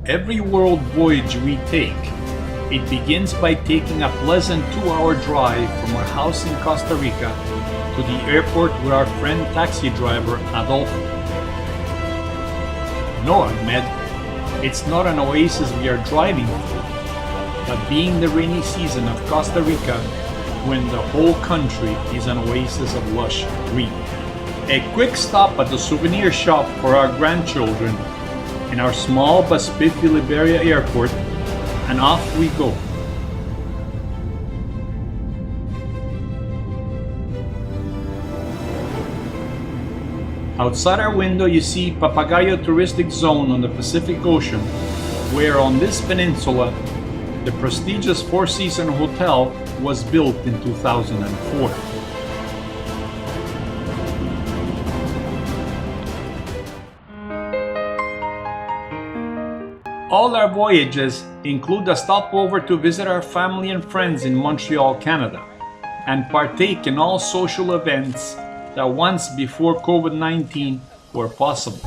Every world voyage we take, it begins by taking a pleasant 2-hour drive from our house in Costa Rica to the airport with our friend taxi driver Adolfo. No, Ahmed, it's not an oasis we are driving through, but being the rainy season of Costa Rica when the whole country is an oasis of lush green. A quick stop at the souvenir shop for our grandchildren in our small but spiffy Liberia airport, and off we go. Outside our window you see Papagayo Touristic Zone on the Pacific Ocean, where on this peninsula the prestigious Four Seasons Hotel was built in 2004. All our voyages include a stopover to visit our family and friends in Montreal, Canada, and partake in all social events that once before COVID-19 were possible.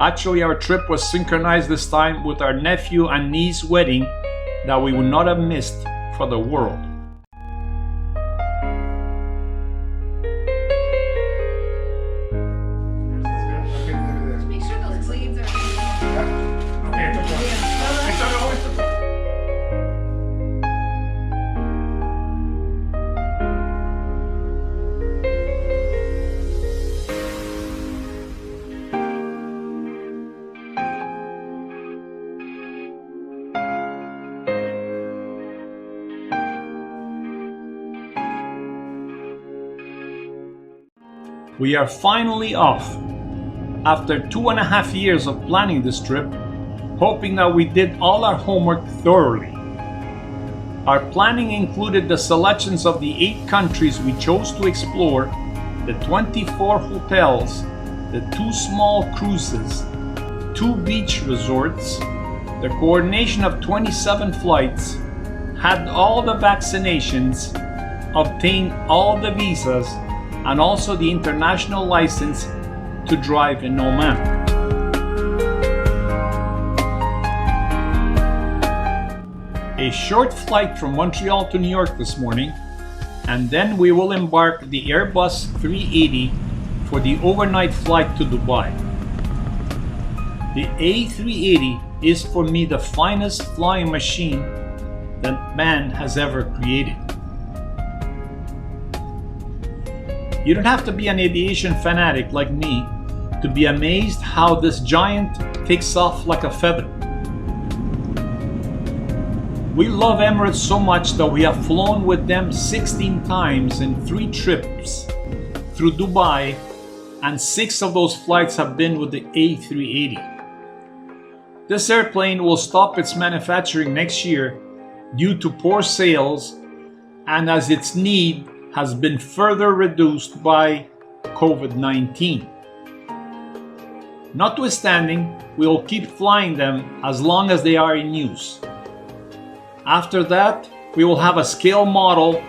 Actually, our trip was synchronized this time with our nephew and niece wedding that we would not have missed for the world. We are finally off, after 2.5 years of planning this trip, hoping that we did all our homework thoroughly. Our planning included the selections of the 8 countries we chose to explore, the 24 hotels, the 2 small cruises, 2 beach resorts, the coordination of 27 flights, had all the vaccinations, obtained all the visas, and also the international license to drive in Oman. A short flight from Montreal to New York this morning, and then we will embark the Airbus 380 for the overnight flight to Dubai. The A380 is for me the finest flying machine that man has ever created. You don't have to be an aviation fanatic like me to be amazed how this giant takes off like a feather. We love Emirates so much that we have flown with them 16 times in 3 trips through Dubai, and 6 of those flights have been with the A380. This airplane will stop its manufacturing next year due to poor sales and as its need has been further reduced by COVID-19. Notwithstanding, we will keep flying them as long as they are in use. After that, we will have a scale model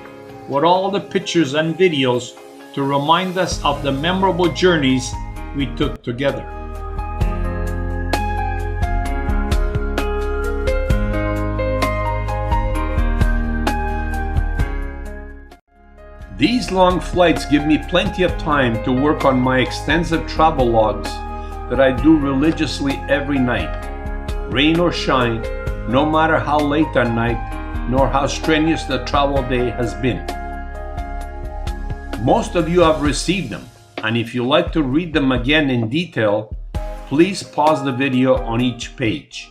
with all the pictures and videos to remind us of the memorable journeys we took together. These long flights give me plenty of time to work on my extensive travel logs that I do religiously every night, rain or shine, no matter how late at night, nor how strenuous the travel day has been. Most of you have received them, and if you like to read them again in detail, please pause the video on each page.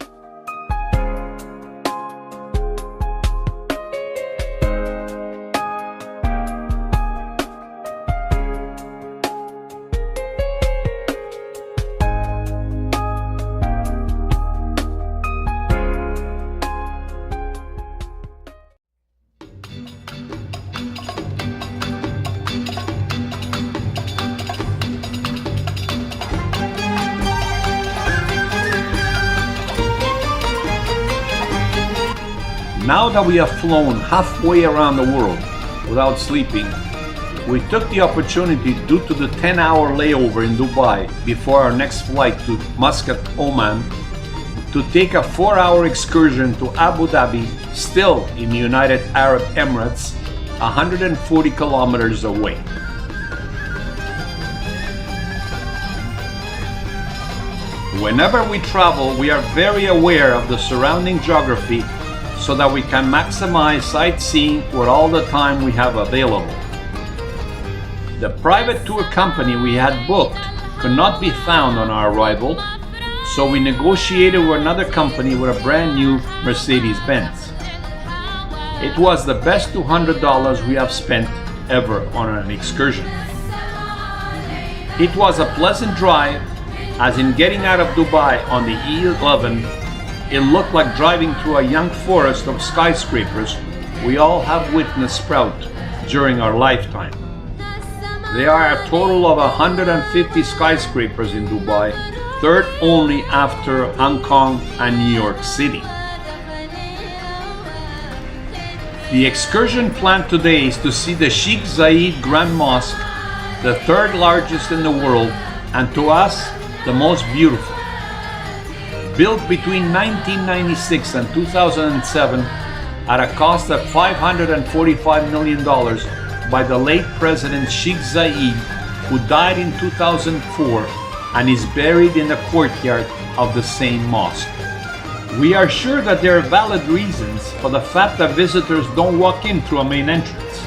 Now that we have flown halfway around the world without sleeping, we took the opportunity due to the 10-hour layover in Dubai before our next flight to Muscat, Oman, to take a 4-hour excursion to Abu Dhabi, still in the United Arab Emirates, 140 kilometers away. Whenever we travel, we are very aware of the surrounding geography so that we can maximize sightseeing with all the time we have available. The private tour company we had booked could not be found on our arrival, so we negotiated with another company with a brand new Mercedes-Benz. It was the best $200 we have spent ever on an excursion. It was a pleasant drive, as in getting out of Dubai on the E11, it looked like driving through a young forest of skyscrapers we all have witnessed sprout during our lifetime. There are a total of 150 skyscrapers in Dubai, third only after Hong Kong and New York City. The excursion planned today is to see the Sheikh Zayed Grand Mosque, the third largest in the world, and to us, the most beautiful. Built between 1996 and 2007 at a cost of $545 million by the late President Sheikh Zayed, who died in 2004 and is buried in the courtyard of the same mosque. We are sure that there are valid reasons for the fact that visitors don't walk in through a main entrance.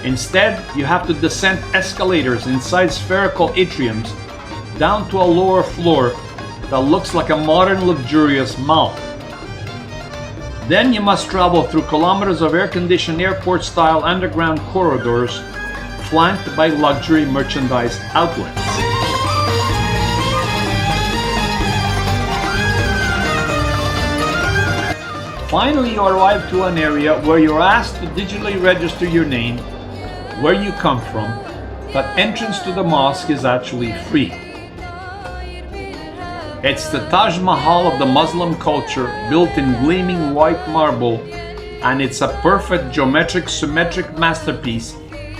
Instead, you have to descend escalators inside spherical atriums down to a lower floor that looks like a modern luxurious mall. Then you must travel through kilometers of air-conditioned airport-style underground corridors flanked by luxury merchandise outlets. Finally, you arrive to an area where you're asked to digitally register your name, where you come from, but entrance to the mosque is actually free. It's the Taj Mahal of the Muslim culture, built in gleaming white marble, and it's a perfect geometric symmetric masterpiece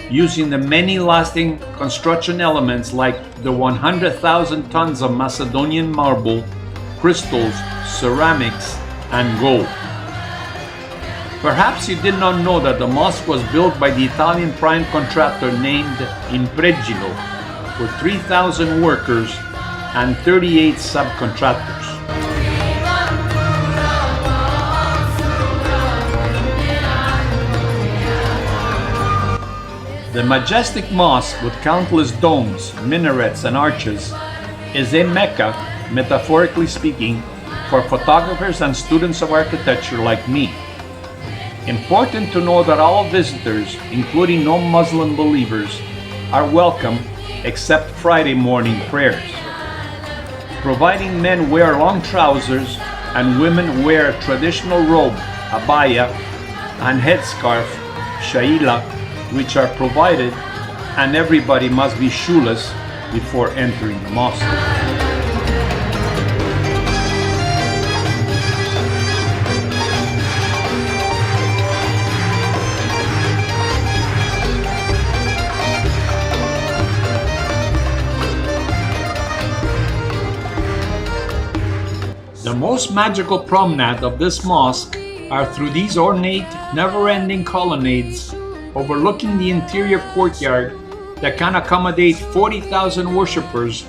using the many lasting construction elements like the 100,000 tons of Macedonian marble, crystals, ceramics, and gold. Perhaps you did not know that the mosque was built by the Italian prime contractor named Impregilo, with 3,000 workers and 38 subcontractors. The majestic mosque, with countless domes, minarets, and arches, is a Mecca, metaphorically speaking, for photographers and students of architecture like me. Important to know that all visitors, including non-Muslim believers, are welcome except Friday morning prayers, providing men wear long trousers and women wear a traditional robe, abaya, and headscarf, shaila, which are provided, and everybody must be shoeless before entering the mosque. The most magical promenade of this mosque are through these ornate, never-ending colonnades overlooking the interior courtyard that can accommodate 40,000 worshippers,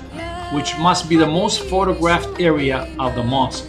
which must be the most photographed area of the mosque.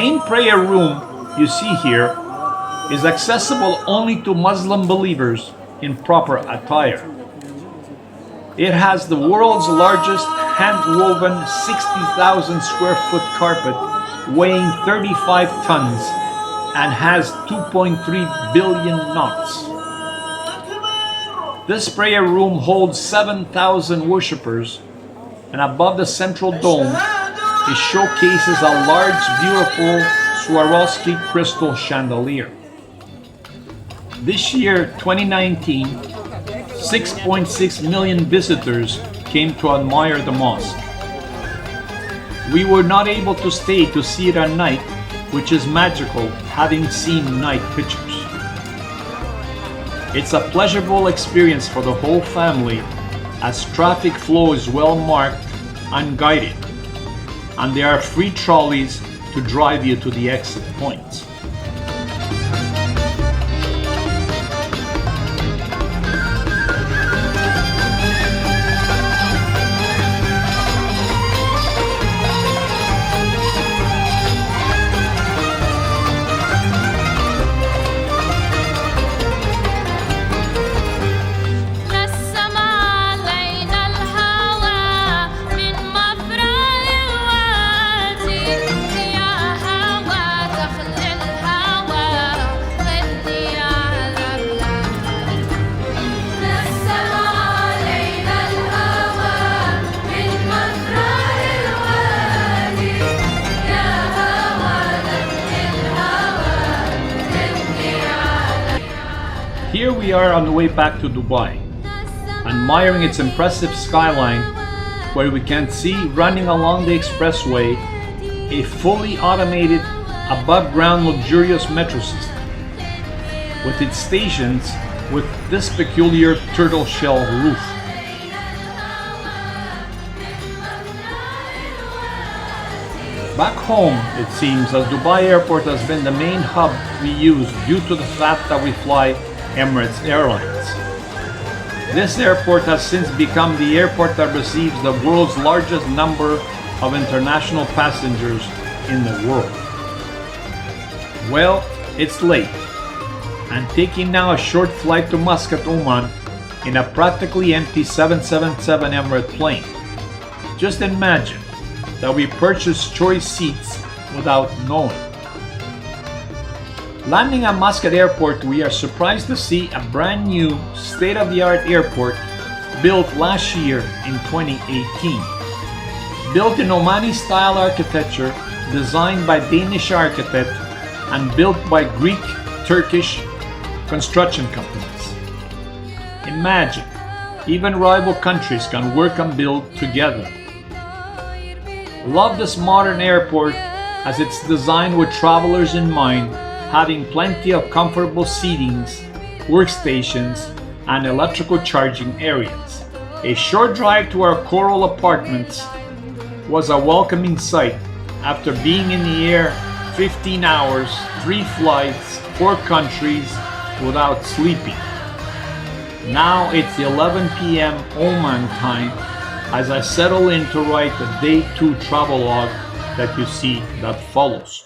main prayer room you see here is accessible only to Muslim believers in proper attire. It has the world's largest hand-woven 60,000 square foot carpet weighing 35 tons and has 2.3 billion knots. This prayer room holds 7,000 worshippers, and above the central dome, it showcases a large, beautiful Swarovski crystal chandelier. This year, 2019, 6.6 million visitors came to admire the mosque. We were not able to stay to see it at night, which is magical, having seen night pictures. It's a pleasurable experience for the whole family, as traffic flow is well marked and guided, and there are free trolleys to drive you to the exit points. Here we are on the way back to Dubai, admiring its impressive skyline, where we can see running along the expressway a fully automated, above-ground luxurious metro system, with its stations with this peculiar turtle shell roof. Back home, it seems, as Dubai Airport has been the main hub we use due to the fact that we fly Emirates Airlines. This airport has since become the airport that receives the world's largest number of international passengers in the world. Well, it's late, and taking now a short flight to Muscat, Oman in a practically empty 777 Emirates plane. Just imagine that we purchased choice seats without knowing. Landing at Muscat Airport, we are surprised to see a brand new state-of-the-art airport built last year in 2018. Built in Omani-style architecture, designed by Danish architect and built by Greek, Turkish construction companies. Imagine, even rival countries can work and build together. Love this modern airport as it's designed with travelers in mind, having plenty of comfortable seatings, workstations, and electrical charging areas. A short drive to our Coral apartments was a welcoming sight after being in the air 15 hours, 3 flights, 4 countries without sleeping. Now it's 11 p.m. Oman time as I settle in to write the day 2 travelogue that you see that follows.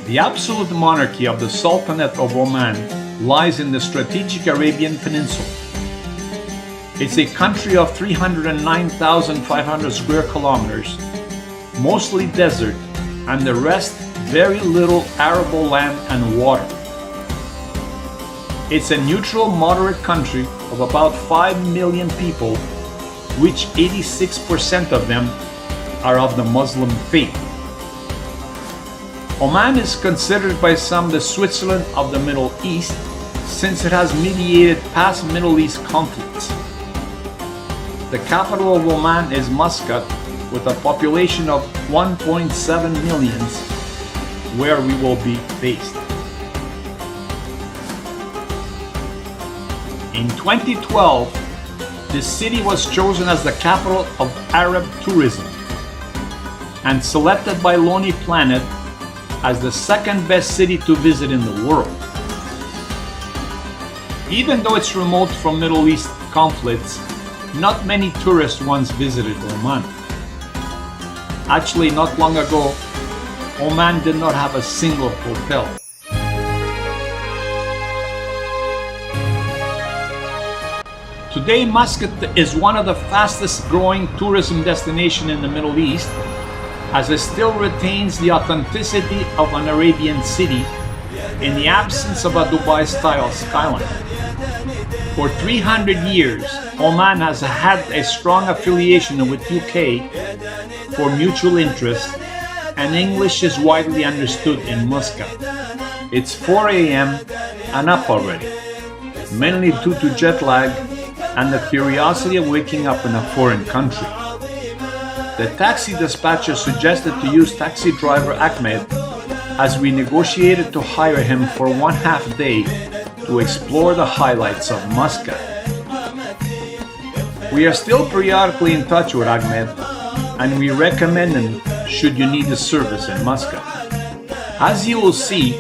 The absolute monarchy of the Sultanate of Oman lies in the strategic Arabian Peninsula. It's a country of 309,500 square kilometers, mostly desert, and the rest very little arable land and water. It's a neutral, moderate country of about 5 million people, which 86% of them are of the Muslim faith. Oman is considered by some the Switzerland of the Middle East, since it has mediated past Middle East conflicts. The capital of Oman is Muscat, with a population of 1.7 million, where we will be based. In 2012, the city was chosen as the capital of Arab tourism and selected by Lonely Planet as the second best city to visit in the world. Even though it's remote from Middle East conflicts, not many tourists once visited Oman. Actually, not long ago, Oman did not have a single hotel. Today, Muscat is one of the fastest growing tourism destinations in the Middle East, as it still retains the authenticity of an Arabian city in the absence of a Dubai-style skyline. For 300 years, Oman has had a strong affiliation with UK for mutual interest, and English is widely understood in Muscat. It's 4 a.m. and up already, mainly due to jet lag and the curiosity of waking up in a foreign country. The taxi dispatcher suggested to use taxi driver Ahmed, as we negotiated to hire him for 1/2 day to explore the highlights of Muscat. We are still periodically in touch with Ahmed, and we recommend him should you need his service in Muscat. As you will see,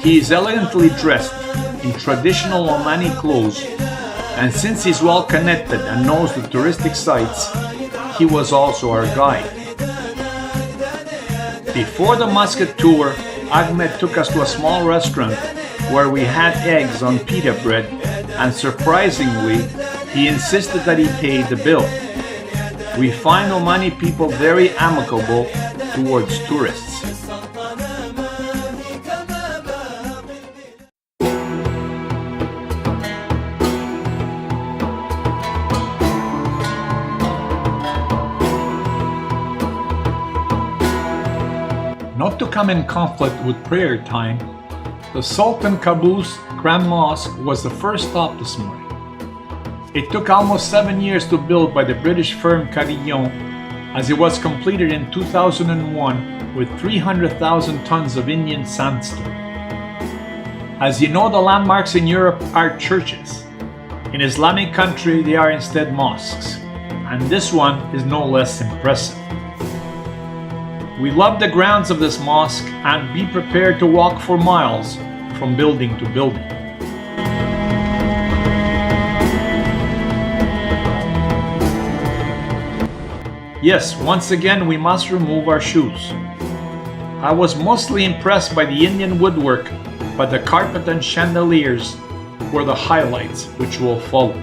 he is elegantly dressed in traditional Omani clothes, and since he's well connected and knows the touristic sites, he was also our guide. Before the Muscat tour, Ahmed took us to a small restaurant where we had eggs on pita bread, and surprisingly, he insisted that he pay the bill. We find Omani people very amicable towards tourists. Not to come in conflict with prayer time, the Sultan Qaboos Grand Mosque was the first stop this morning. It took almost 7 years to build by the British firm Carillon, as it was completed in 2001 with 300,000 tons of Indian sandstone. As you know, the landmarks in Europe are churches. In Islamic country, they are instead mosques, and this one is no less impressive. We love the grounds of this mosque and be prepared to walk for miles from building to building. Yes, once again we must remove our shoes. I was mostly impressed by the Indian woodwork, but the carpet and chandeliers were the highlights which will follow.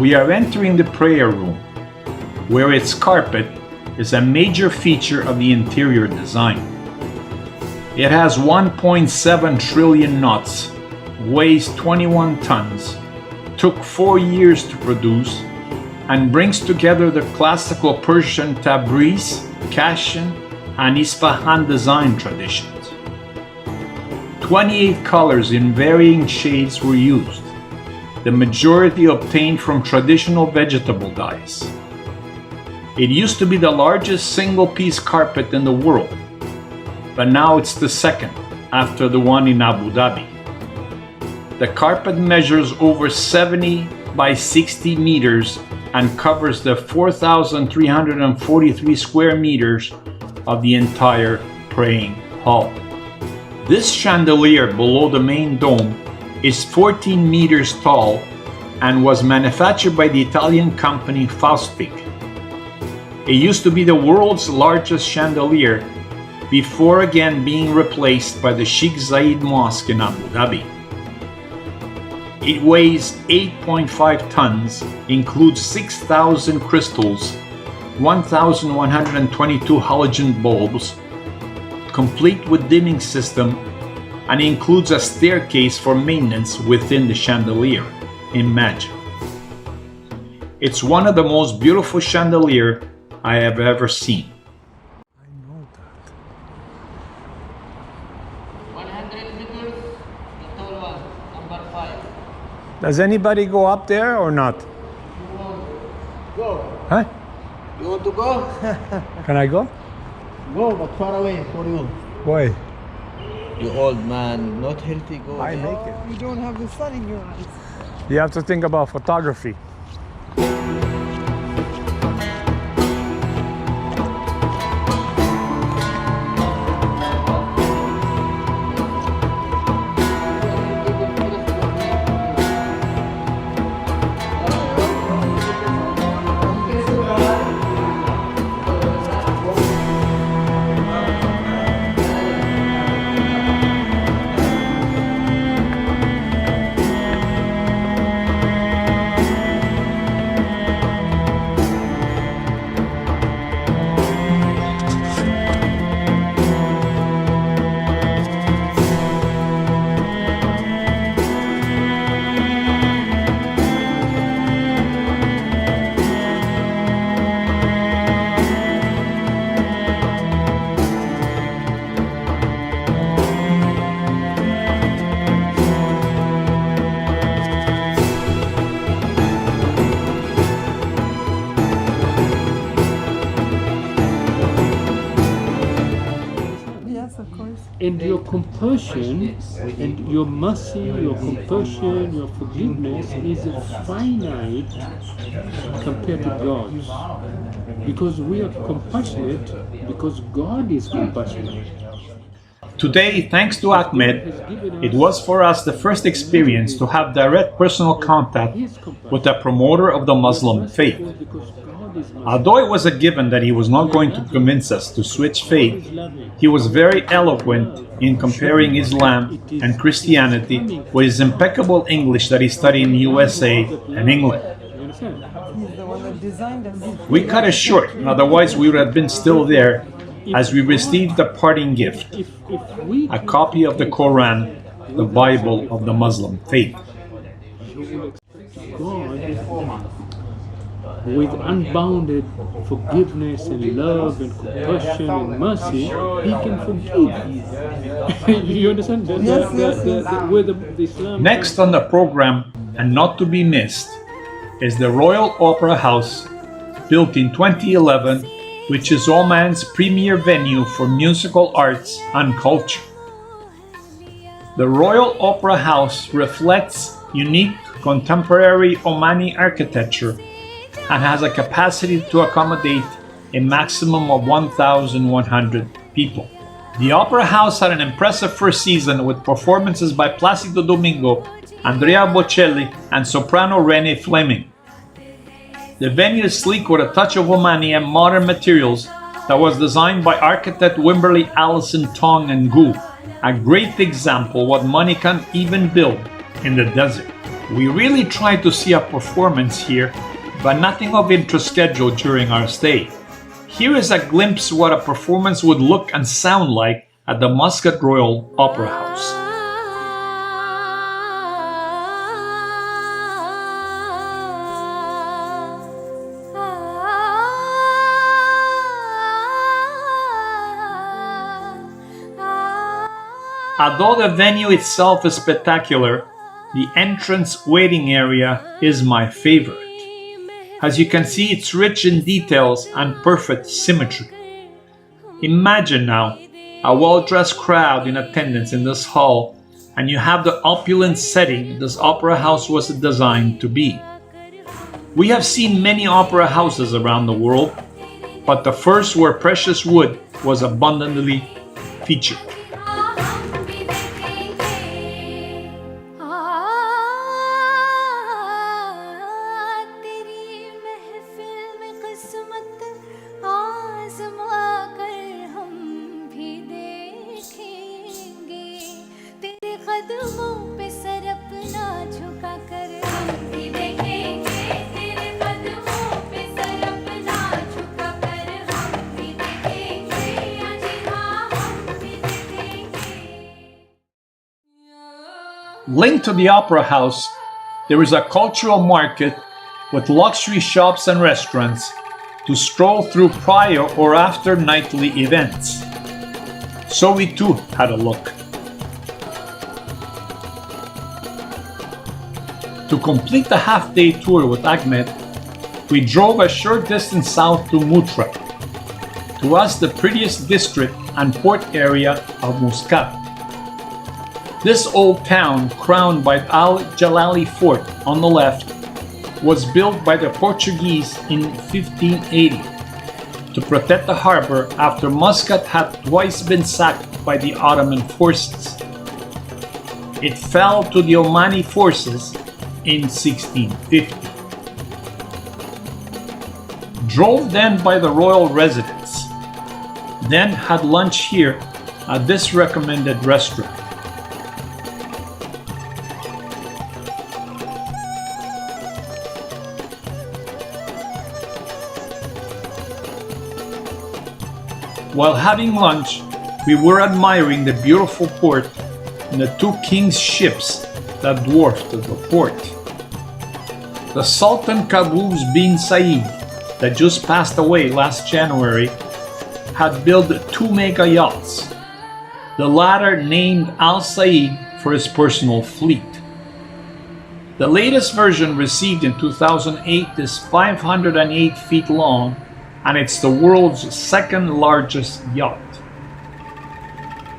We are entering the prayer room, where its carpet is a major feature of the interior design. It has 1.7 trillion knots, weighs 21 tons, took 4 years to produce, and brings together the classical Persian Tabriz, Kashan, and Isfahan design traditions. 28 colors in varying shades were used, the majority obtained from traditional vegetable dyes. It used to be the largest single-piece carpet in the world, but now it's the second, after the one in Abu Dhabi. The carpet measures over 70 by 60 meters and covers the 4,343 square meters of the entire praying hall. This chandelier below the main dome is 14 meters tall and was manufactured by the Italian company Faustic. It used to be the world's largest chandelier before again being replaced by the Sheikh Zayed Mosque in Abu Dhabi. It weighs 8.5 tons, includes 6,000 crystals, 1,122 halogen bulbs, complete with dimming system, and includes a staircase for maintenance within the chandelier. Imagine. It's one of the most beautiful chandeliers I have ever seen. I know that. 100 meters, the tall one, number 5. Does anybody go up there or not? Go. Huh? You want to go? Can I go? Go, but far away for you. Why? You old man, not healthy, go. I make it. You don't have the sun in your eyes. You have to think about photography. Yes, of course. And your compassion and your mercy, your compassion, your forgiveness is finite compared to God's. Because we are compassionate, because God is compassionate. Today, thanks to Ahmed, it was for us the first experience to have direct personal contact with a promoter of the Muslim faith. Although it was a given that he was not going to convince us to switch faith, he was very eloquent in comparing Islam and Christianity with his impeccable English that he studied in the USA and England. He's the one that designed us. We cut it short, otherwise we would have been still there as we received a parting gift, a copy of the Quran, the Bible of the Muslim faith. God, with unbounded forgiveness and love and compassion and mercy, He can forgive. You understand? Where the Islam. Next on the program, and not to be missed, is the Royal Opera House, built in 2011, which is Oman's premier venue for musical arts and culture. The Royal Opera House reflects unique contemporary Omani architecture and has a capacity to accommodate a maximum of 1,100 people. The Opera House had an impressive first season with performances by Placido Domingo, Andrea Bocelli, and soprano Renee Fleming. The venue is sleek with a touch of Omani and modern materials that was designed by architect Wimberley Allison Tong and Gu, a great example what money can even build in the desert. We really tried to see a performance here, but nothing of interest scheduled during our stay. Here is a glimpse what a performance would look and sound like at the Muscat Royal Opera House. Although the venue itself is spectacular, the entrance waiting area is my favorite. As you can see, it's rich in details and perfect symmetry. Imagine now a well-dressed crowd in attendance in this hall, and you have the opulent setting this opera house was designed to be. We have seen many opera houses around the world, but the first where precious wood was abundantly featured. Linked to the opera house, there is a cultural market with luxury shops and restaurants to stroll through prior or after nightly events. So we too had a look. To complete the half-day tour with Ahmed, we drove a short distance south to Mutra, to us the prettiest district and port area of Muscat. This old town, crowned by Al Jalali Fort on the left, was built by the Portuguese in 1580 to protect the harbor after Muscat had twice been sacked by the Ottoman forces. It fell to the Omani forces in 1650. Drove then by the royal residence, then had lunch here at this recommended restaurant. While having lunch, we were admiring the beautiful port and the two king's ships that dwarfed the port. The Sultan Qaboos bin Said, that just passed away last January, had built two mega yachts, the latter named Al Said for his personal fleet. The latest version, received in 2008, is 508 feet long, and it's the world's second largest yacht.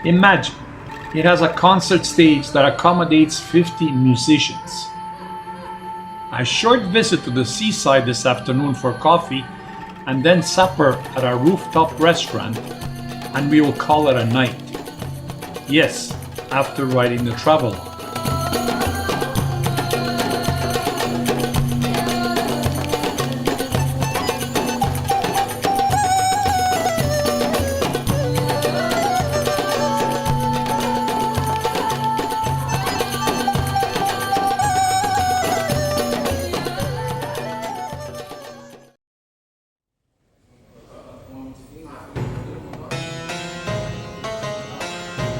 Imagine, it has a concert stage that accommodates 50 musicians. A short visit to the seaside this afternoon for coffee, and then supper at our rooftop restaurant, and we will call it a night. Yes, after riding the travelodge.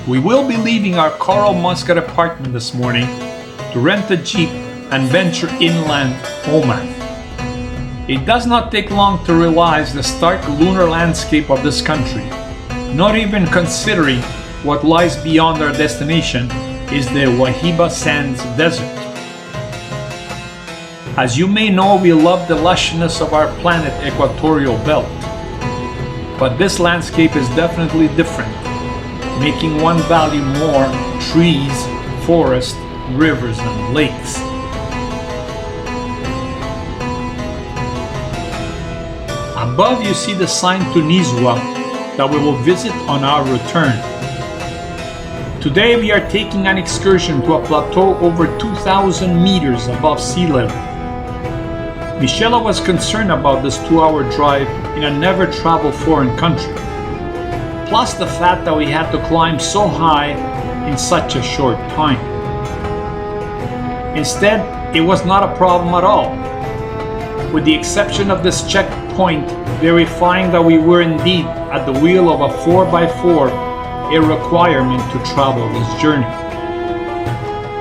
We will be leaving our Coral Muscat apartment this morning to rent a jeep and venture inland Oman. It does not take long to realize the stark lunar landscape of this country, not even considering what lies beyond our destination is the Wahiba Sands Desert. As you may know, we love the lushness of our planet equatorial belt, but this landscape is definitely different, making one value more trees, forests, rivers, and lakes. Above you see the sign to Nizwa that we will visit on our return. Today we are taking an excursion to a plateau over 2,000 meters above sea level. Michela was concerned about this 2-hour drive in a never-traveled foreign country, plus the fact that we had to climb so high in such a short time. Instead, it was not a problem at all, with the exception of this checkpoint verifying that we were indeed at the wheel of a 4x4, a requirement to travel this journey.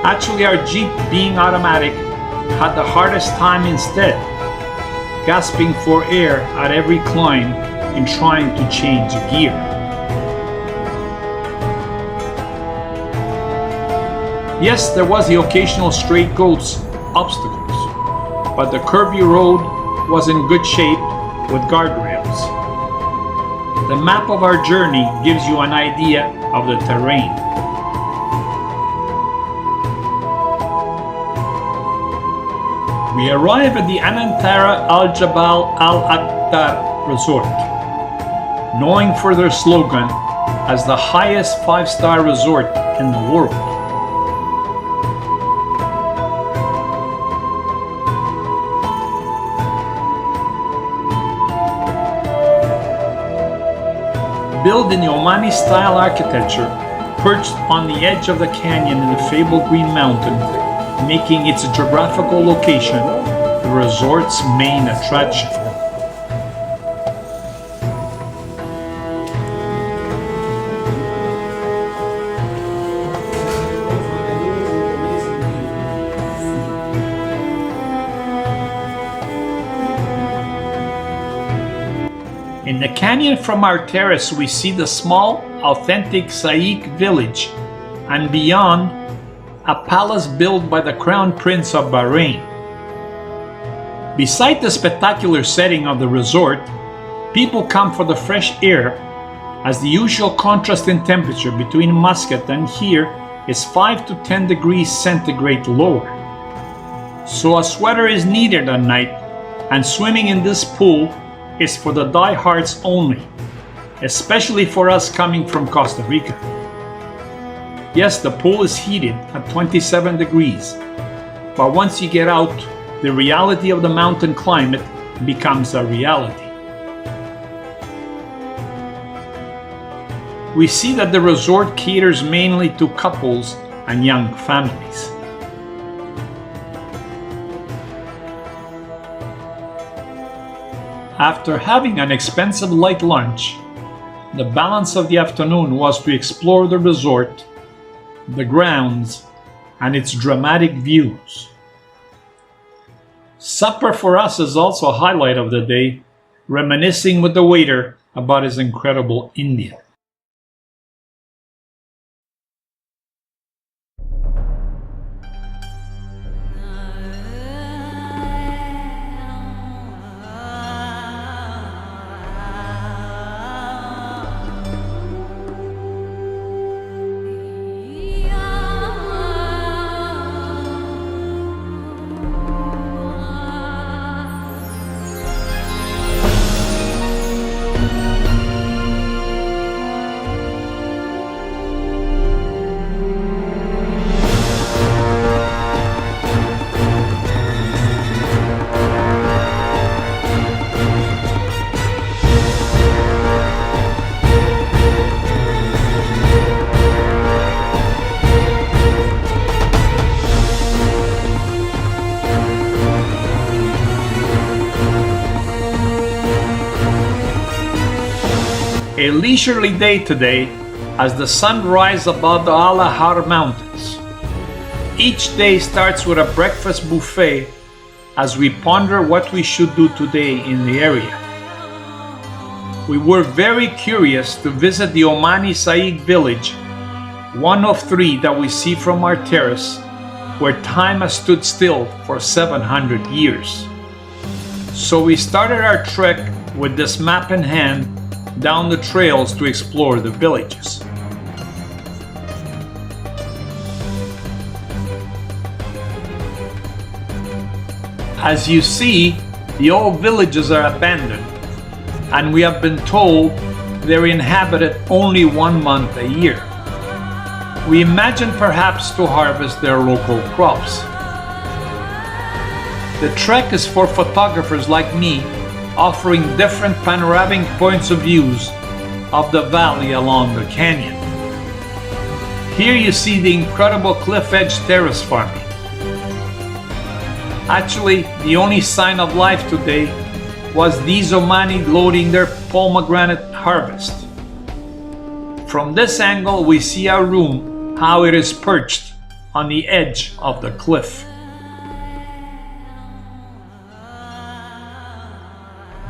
Actually, our Jeep, being automatic, had the hardest time instead, gasping for air at every climb in trying to change gear. Yes, there was the occasional stray goats obstacles, but the curvy road was in good shape with guardrails. The map of our journey gives you an idea of the terrain. We arrive at the Anantara Al Jabal Al Akhtar Resort, knowing for their slogan as the highest 5-star resort in the world. Built in the Omani style architecture, perched on the edge of the canyon in the fabled Green Mountain, making its geographical location the resort's main attraction. In the canyon from our terrace, we see the small, authentic Saik village, and beyond, a palace built by the Crown Prince of Bahrain. Beside the spectacular setting of the resort, people come for the fresh air, as the usual contrast in temperature between Muscat and here is 5 to 10 degrees centigrade lower. So a sweater is needed at night, and swimming in this pool is for the diehards only, especially for us coming from Costa Rica. Yes, the pool is heated at 27 degrees, but once you get out, the reality of the mountain climate becomes a reality. We see that the resort caters mainly to couples and young families. After having an expensive light lunch, the balance of the afternoon was to explore the resort, the grounds, and its dramatic views. Supper for us is also a highlight of the day, reminiscing with the waiter about his incredible Indian. A leisurely day today as the sun rises above the Al Ahar Mountains. Each day starts with a breakfast buffet as we ponder what we should do today in the area. We were very curious to visit the Omani Saik village, one of 3 that we see from our terrace, where time has stood still for 700 years. So we started our trek with this map in hand down the trails to explore the villages. As you see, the old villages are abandoned, and we have been told they're inhabited only 1 month a year. We imagine perhaps to harvest their local crops. The trek is for photographers like me, offering different panoramic points of views of the valley along the canyon. Here you see the incredible cliff edge terrace farming. Actually, the only sign of life today was these Omani loading their pomegranate harvest. From this angle we see our room, how it is perched on the edge of the cliff.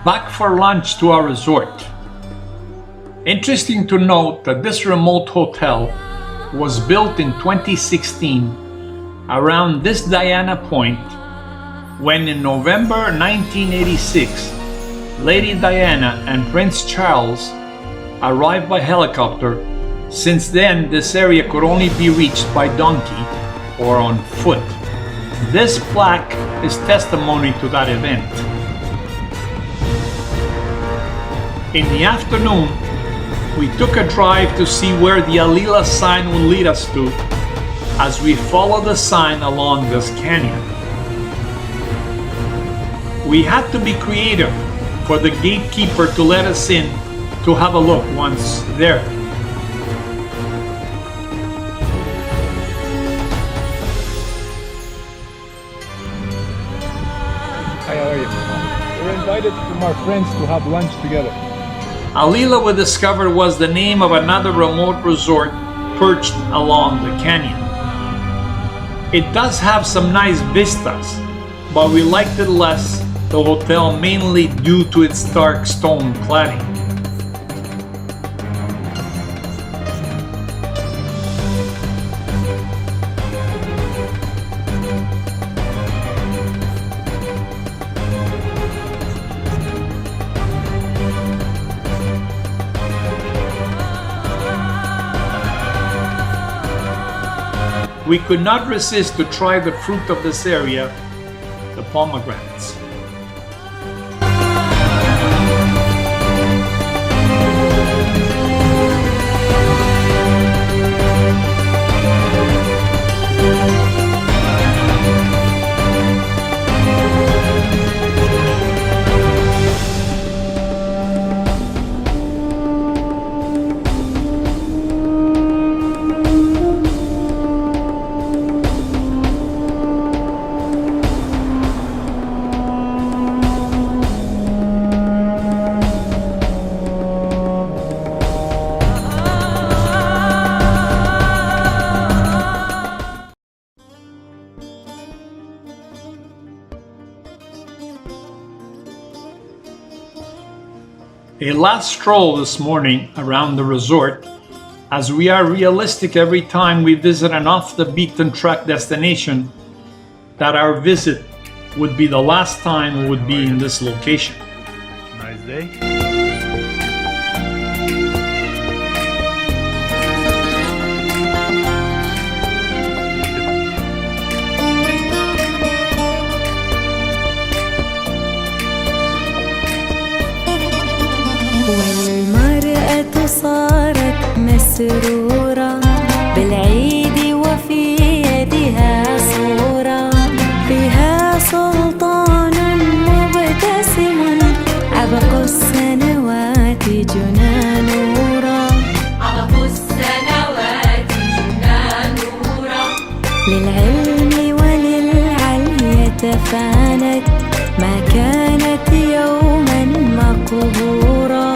Back for lunch to our resort. Interesting to note that this remote hotel was built in 2016 around this Diana point when in November 1986 Lady Diana and Prince Charles arrived by helicopter. Since then, this area could only be reached by donkey or on foot. This plaque is testimony to that event. In the afternoon, we took a drive to see where the Alila sign would lead us to as we follow the sign along this canyon. We had to be creative for the gatekeeper to let us in to have a look once there. Hi, how are you? We're invited from our friends to have lunch together. Alila, we discovered, was the name of another remote resort perched along the canyon. It does have some nice vistas, but we liked it less, the hotel, mainly due to its dark stone cladding. We could not resist to try the fruit of this area, the pomegranates. A last stroll this morning around the resort, as we are realistic every time we visit an off-the-beaten-track destination that our visit would be the last time we would be in this location. Nice day. والمرأة صارت مسرورة بالعيد وفي يدها صورة فيها سلطان مبتسم عبق السنوات جنى نورا عبق السنوات جنى نورا للعلم وللعلي تفانت ما كانت يوما مقبورا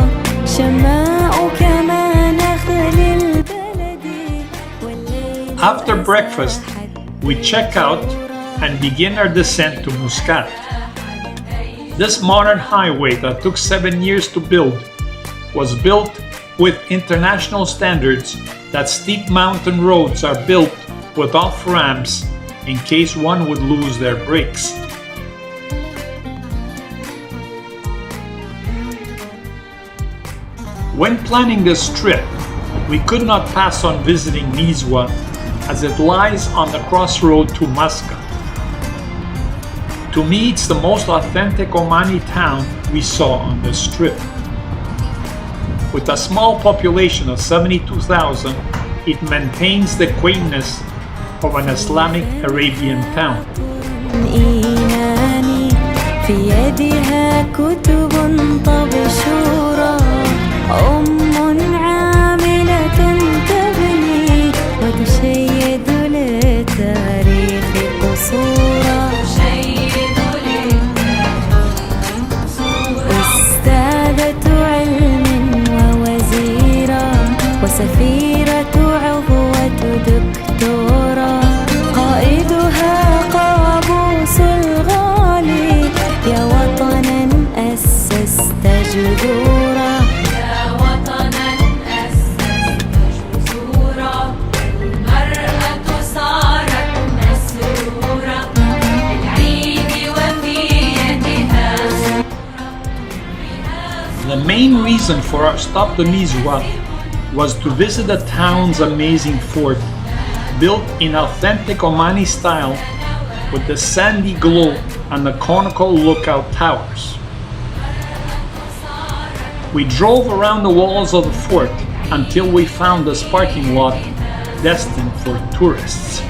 شماء كما نخل البلد. After breakfast, we check out and begin our descent to Muscat. This modern highway that took 7 years to build was built with international standards that steep mountain roads are built with off-ramps in case one would lose their brakes. When planning this trip, we could not pass on visiting Nizwa as it lies on the crossroad to Muscat. To me, it's the most authentic Omani town we saw on this trip. With a small population of 72,000, it maintains the quaintness of an Islamic Arabian town. في يدها كتب طبشورة أم عاملة تبني وتشيد للتاريخ قصورا أستاذة علم ووزيرة وسفيرة عضوة دكتورة قائدها قابوس الغالي يا وطنا أسست جذورا يا وطنا أسست جذورا main reason for our stop to Nizwa was to visit the town's amazing fort, built in authentic Omani style with the sandy glow and the conical lookout towers. We drove around the walls of the fort until we found this parking lot destined for tourists.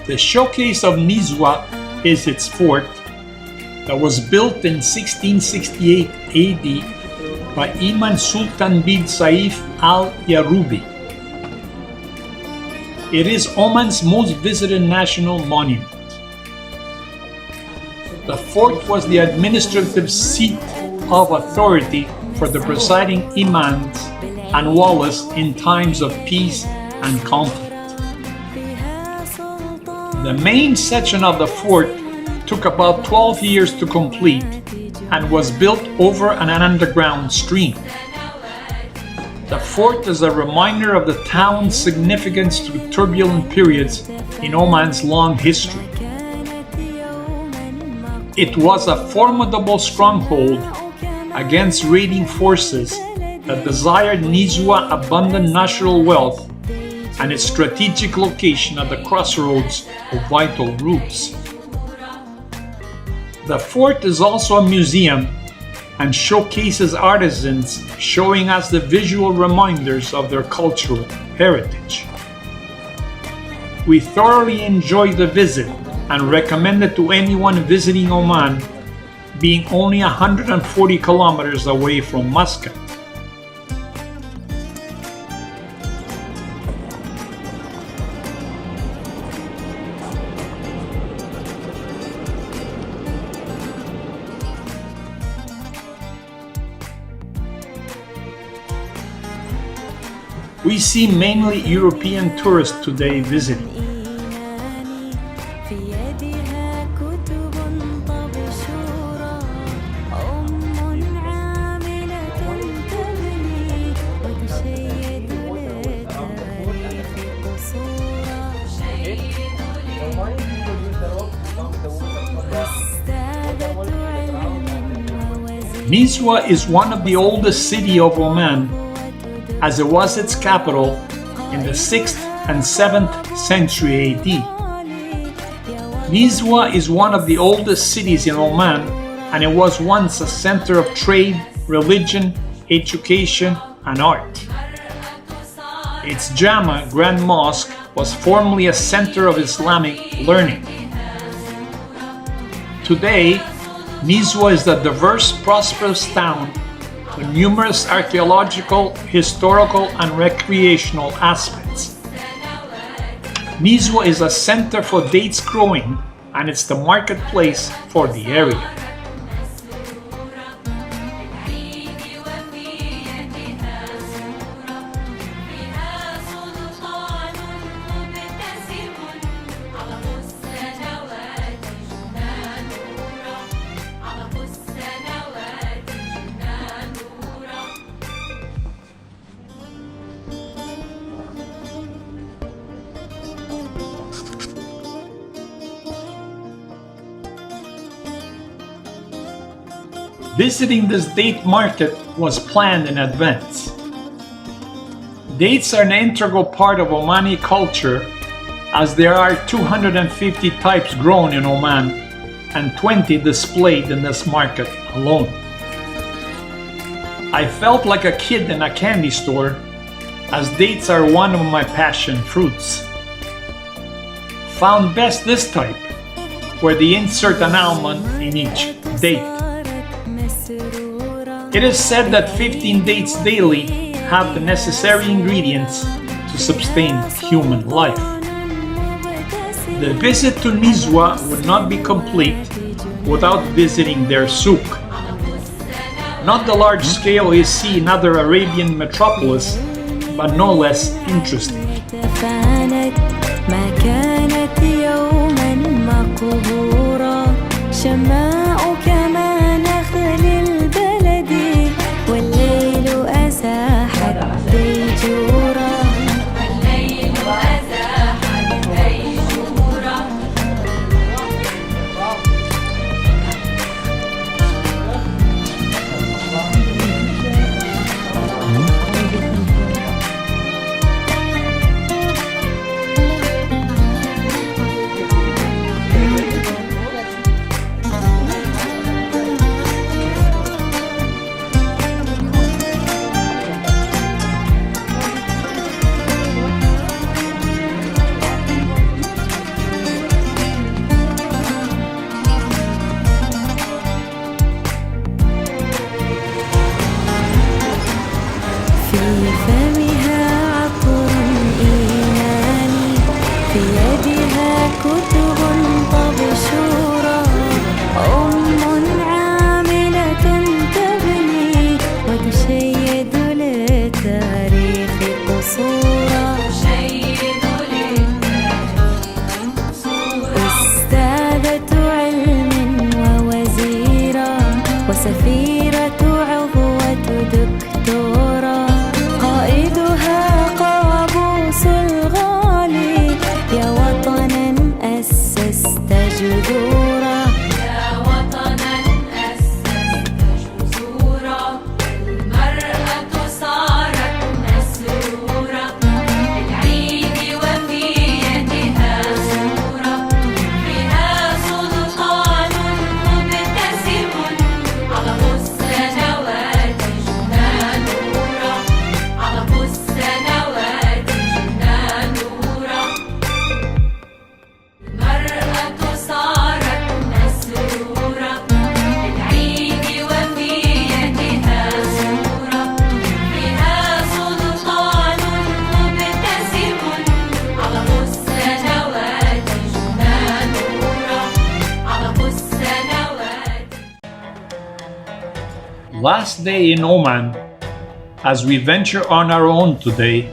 The showcase of Nizwa is its fort that was built in 1668 AD by Imam Sultan bin Saif al-Yarubi. It is Oman's most visited national monument. The fort was the administrative seat of authority for the presiding imams and wallahs in times of peace and conflict. The main section of the fort took about 12 years to complete and was built over an underground stream. The fort is a reminder of the town's significance through turbulent periods in Oman's long history. It was a formidable stronghold against raiding forces that desired Nizwa's abundant natural wealth and its strategic location at the crossroads of vital routes. The fort is also a museum and showcases artisans showing us the visual reminders of their cultural heritage. We thoroughly enjoyed the visit and recommend it to anyone visiting Oman, being only 140 kilometers away from Muscat. We see mainly European tourists today visiting. Nizwa is one of the oldest cities of Oman, as it was its capital in the 6th and 7th century AD. Nizwa is one of the oldest cities in Oman, and it was once a center of trade, religion, education, and art. Its Jama, Grand Mosque, was formerly a center of Islamic learning. Today, Nizwa is a diverse, prosperous town with numerous archaeological, historical, and recreational aspects. Nizwa is a center for dates growing, and it's the marketplace for the area. Visiting this date market was planned in advance. Dates are an integral part of Omani culture, as there are 250 types grown in Oman and 20 displayed in this market alone. I felt like a kid in a candy store, as dates are one of my passion fruits. Found best this type, where they insert an almond in each date. It is said that 15 dates daily have the necessary ingredients to sustain human life. The visit to Nizwa would not be complete without visiting their souk, Not the large scale you see in other Arabian metropolis, but no less interesting. تفانت ما كانت يوما مقهورا شماء كما نخل البلد والليل أزاحت ديجورا والليل أزاحت ديجورا في فمها عطر إيماني في يدها كتب طبشورة عاملة تبني وتشيد للتاريخ قصورا أستاذة علم ووزيرة وسفيرة عضوة دكتورة قائدها قابوس الغالي يا وطنا أسست جذورا يا وطنا أسست جذورا المرأة صارت مسرورة بالعيد وفي يدها صورة فيها سلطان مبتسم على السنوات جنان نورا على السنوات جنان نورا المرأة صارت مسرورة بالعيد وفي يدها صورة فيها سلطان مبتسم على السنوات جنان نورا على السنوات. Last day in Oman, as we venture on our own today,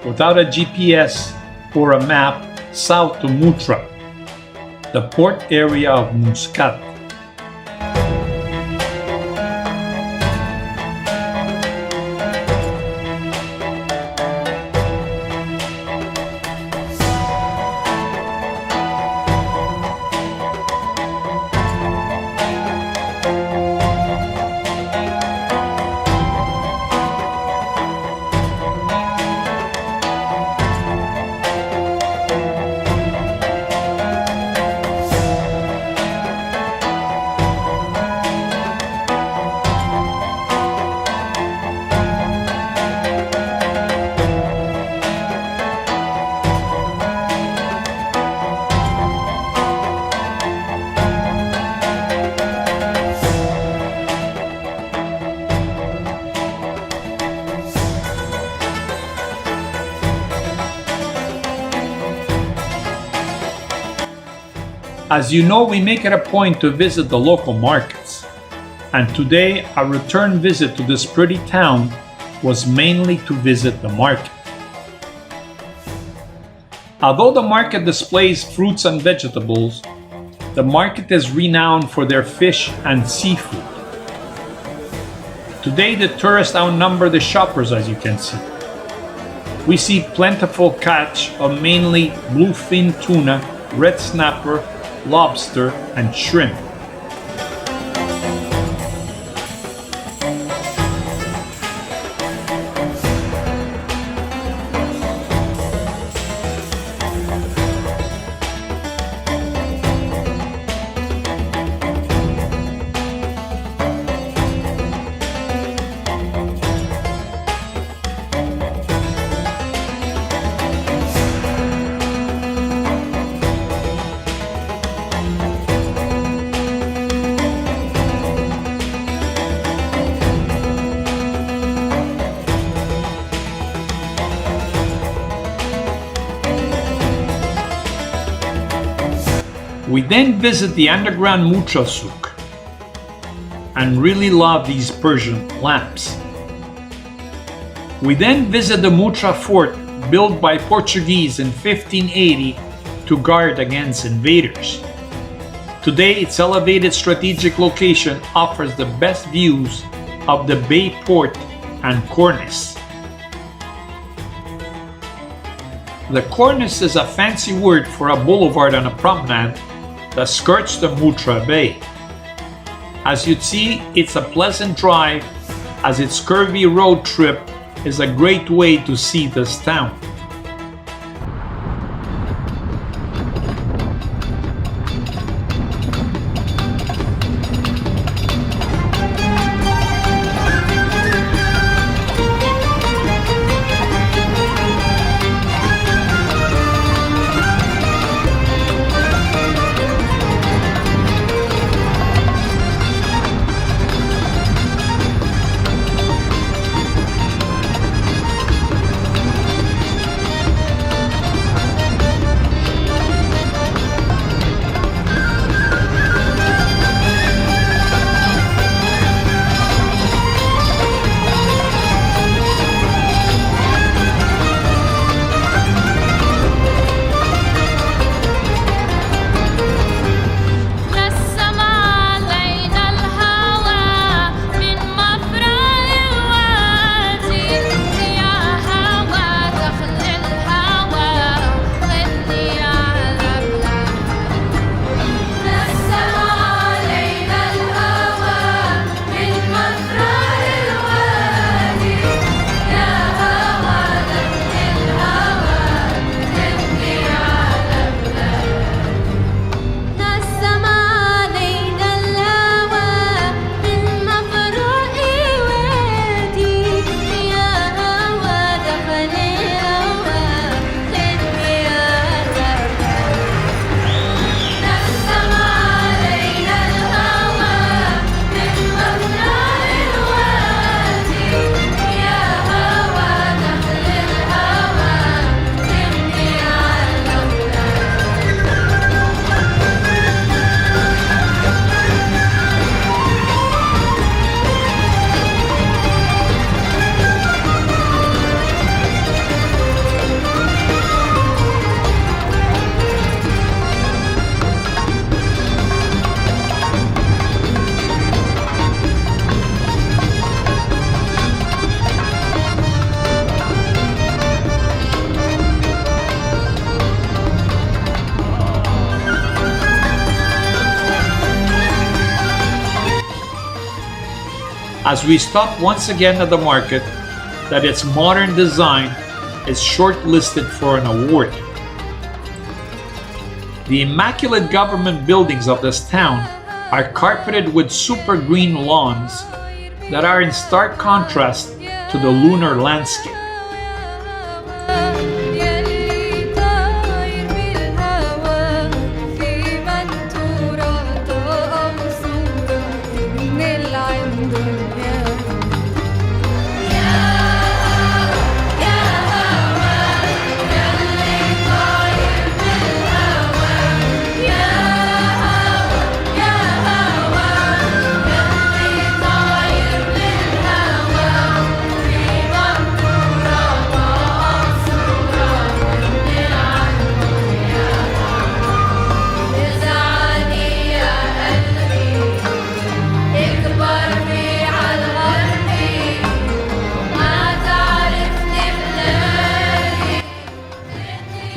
without a GPS or a map, south to Mutra, the port area of Muscat. As you know, we make it a point to visit the local markets, and today our return visit to this pretty town was mainly to visit the market. Although the market displays fruits and vegetables, the market is renowned for their fish and seafood. Today the tourists outnumber the shoppers, as you can see. We see plentiful catch of mainly bluefin tuna, red snapper, lobster, and shrimp. We then visit the underground Mutra Souk, and really love these Persian lamps. We then visit the Mutra fort built by Portuguese in 1580 to guard against invaders. Today, its elevated strategic location offers the best views of the Bay Port and Cornice. The Cornice is a fancy word for a boulevard on a promenade that skirts the Mutra Bay. As you see, it's a pleasant drive, as its curvy road trip is a great way to see this town. As we stop once again at the market, that its modern design is shortlisted for an award. The immaculate government buildings of this town are carpeted with super green lawns that are in stark contrast to the lunar landscape.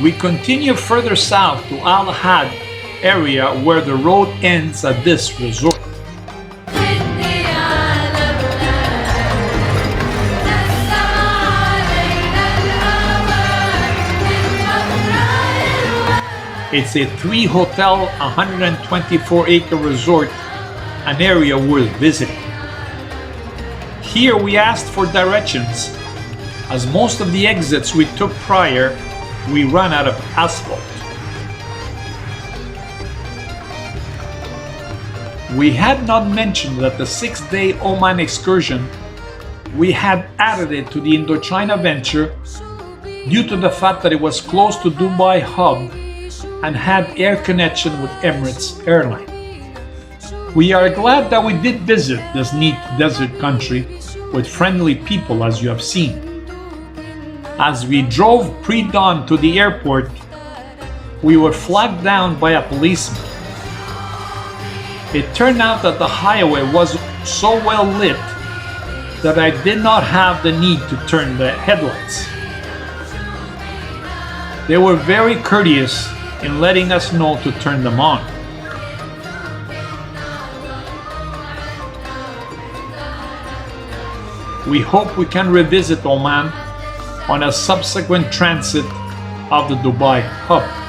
We continue further south to Al Had area where the road ends at this resort. It's a 3-hotel, 124-acre resort, an area worth visiting. Here we asked for directions, as most of the exits we took prior we ran out of asphalt. We had not mentioned that the 6-day Oman excursion, we had added it to the Indochina venture due to the fact that it was close to Dubai hub and had air connection with Emirates Airline. We are glad that we did visit this neat desert country with friendly people, as you have seen. As we drove pre-dawn to the airport, we were flagged down by a policeman. It turned out that the highway was so well lit that I did not have the need to turn the headlights. They were very courteous in letting us know to turn them on. We hope we can revisit Oman on a subsequent transit of the Dubai hub.